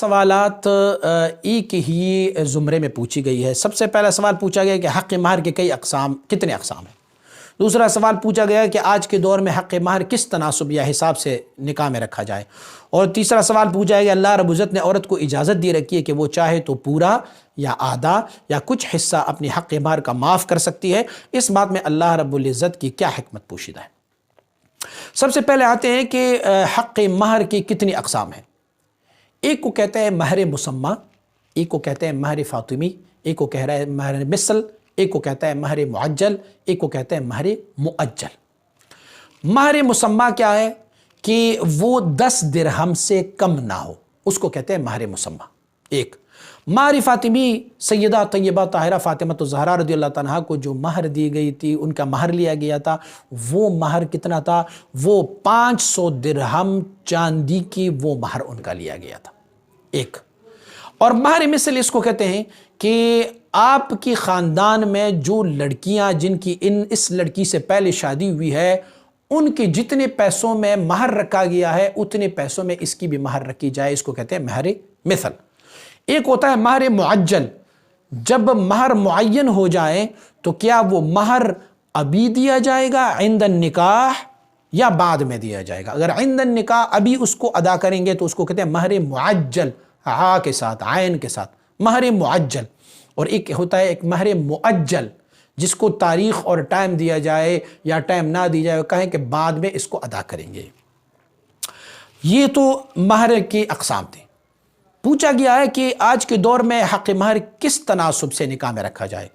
سوالات ایک ہی زمرے میں پوچھی گئی ہے۔ سب سے پہلا سوال پوچھا گیا کہ حق مہر کے کتنے اقسام ہیں۔ دوسرا سوال پوچھا گیا کہ آج کے دور میں حق مہر کس تناسب یا حساب سے نکاح میں رکھا جائے۔ اور تیسرا سوال پوچھا گیا اللہ رب العزت نے عورت کو اجازت دی رکھی ہے کہ وہ چاہے تو پورا یا آدھا یا کچھ حصہ اپنی حق مہر کا معاف کر سکتی ہے۔ اس بات میں اللہ رب العزت کی کیا حکمت پوشیدہ ہے۔ سب سے پہلے آتے ہیں کہ حق مہر کی کتنی اقسام ہیں۔ ایک کو کہتے ہیں مہر مسمہ، ایک کو کہتے ہیں مہر فاطمی، ایک کو کہہ رہا ہے مہر مثل، ایک کو کہتا ہے مہر معجل، ایک کو کہتے ہیں مہر مؤجل۔ مہر مسمہ کیا ہے کہ وہ 10 درہم سے کم نہ ہو، اس کو کہتے ہیں مہر مسمہ۔ ایک مہر فاطمی، سیدہ طیبہ طاہرہ فاطمہ الزہرا رضی اللہ عنہا کو جو مہر دی گئی تھی، ان کا مہر لیا گیا تھا، وہ مہر کتنا تھا؟ وہ 500 درہم چاندی کی وہ مہر ان کا لیا گیا تھا۔ ایک اور مہر مثل اس کو کہتے ہیں کہ آپ کی خاندان میں جو لڑکیاں جن کی اس لڑکی سے پہلے شادی ہوئی ہے، ان کے جتنے پیسوں میں مہر رکھا گیا ہے اتنے پیسوں میں اس کی بھی مہر رکھی جائے، اس کو کہتے ہیں مہر مثل۔ ایک ہوتا ہے مہر معجل، جب مہر معین ہو جائے تو کیا وہ مہر ابھی دیا جائے گا عند النکاح یا بعد میں دیا جائے گا؟ اگر عند النکاح ابھی اس کو ادا کریں گے تو اس کو کہتے ہیں مہر معجل، ہا کے ساتھ، عین کے ساتھ، مہر معجل۔ اور ایک ہوتا ہے ایک مہر مؤجل، جس کو تاریخ اور ٹائم دیا جائے یا ٹائم نہ دیا جائے، کہیں کہ بعد میں اس کو ادا کریں گے۔ یہ تو مہر کی اقسام تھے۔ پوچھا گیا ہے کہ آج کے دور میں حق مہر کس تناسب سے نکاح میں رکھا جائے،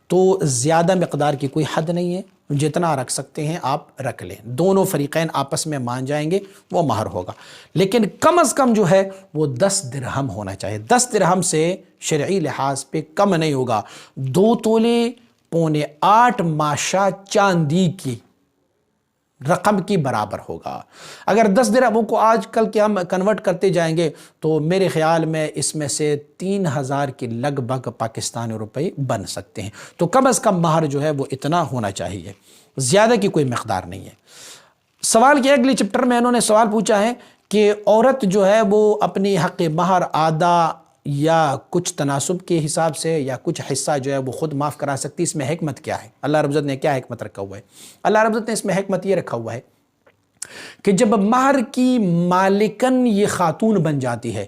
تو زیادہ مقدار کی کوئی حد نہیں ہے، جتنا رکھ سکتے ہیں آپ رکھ لیں، دونوں فریقین آپس میں مان جائیں گے وہ مہر ہوگا، لیکن کم از کم جو ہے وہ 10 درہم ہونا چاہیے۔ 10 درہم سے شرعی لحاظ پہ کم نہیں ہوگا، 2 تولے پونے 8 ماشا چاندی کی رقم کی برابر ہوگا۔ اگر 10 درہم کو آج کل کے ہم کنورٹ کرتے جائیں گے تو میرے خیال میں اس میں سے 3000 کے لگ بھگ پاکستانی روپے بن سکتے ہیں۔ تو کم از کم مہر جو ہے وہ اتنا ہونا چاہیے، زیادہ کی کوئی مقدار نہیں ہے۔ سوال کے اگلی چپٹر میں انہوں نے سوال پوچھا ہے کہ عورت جو ہے وہ اپنی حق مہر آدھا یا کچھ تناسب کے حساب سے یا کچھ حصہ جو ہے وہ خود معاف کرا سکتی، اس میں حکمت کیا ہے؟ اللہ رب العزت نے کیا حکمت رکھا ہوا ہے؟ اللہ رب العزت نے اس میں حکمت یہ رکھا ہوا ہے کہ جب مہر کی مالکن یہ خاتون بن جاتی ہے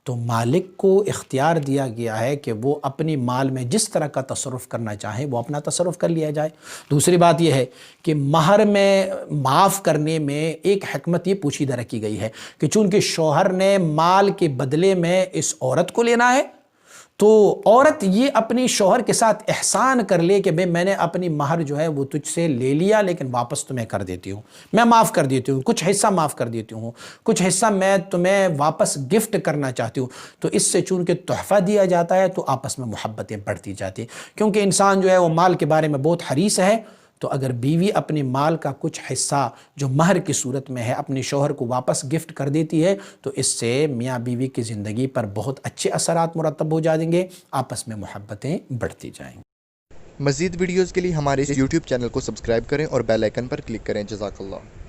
تو مالک کو اختیار دیا گیا ہے کہ وہ اپنی مال میں جس طرح کا تصرف کرنا چاہیں وہ اپنا تصرف کر لیا جائے۔ دوسری بات یہ ہے کہ مہر میں معاف کرنے میں ایک حکمت یہ پوشیدہ رکھی گئی ہے کہ چونکہ شوہر نے مال کے بدلے میں اس عورت کو لینا ہے، تو عورت یہ اپنی شوہر کے ساتھ احسان کر لے کہ بھئی میں نے اپنی مہر جو ہے وہ تجھ سے لے لیا لیکن واپس تمہیں کر دیتی ہوں، میں معاف کر دیتی ہوں، کچھ حصہ معاف کر دیتی ہوں، کچھ حصہ میں تمہیں واپس گفٹ کرنا چاہتی ہوں۔ تو اس سے چونکہ تحفہ دیا جاتا ہے تو آپس میں محبتیں بڑھتی جاتی ہیں، کیونکہ انسان جو ہے وہ مال کے بارے میں بہت حریص ہے۔ تو اگر بیوی اپنے مال کا کچھ حصہ جو مہر کی صورت میں ہے اپنے شوہر کو واپس گفٹ کر دیتی ہے تو اس سے میاں بیوی کی زندگی پر بہت اچھے اثرات مرتب ہو جائیں گے، آپس میں محبتیں بڑھتی جائیں گی۔ مزید ویڈیوز کے لیے ہمارے YouTube چینل کو سبسکرائب کریں اور بیل آئیکن پر کلک کریں۔ جزاک اللہ۔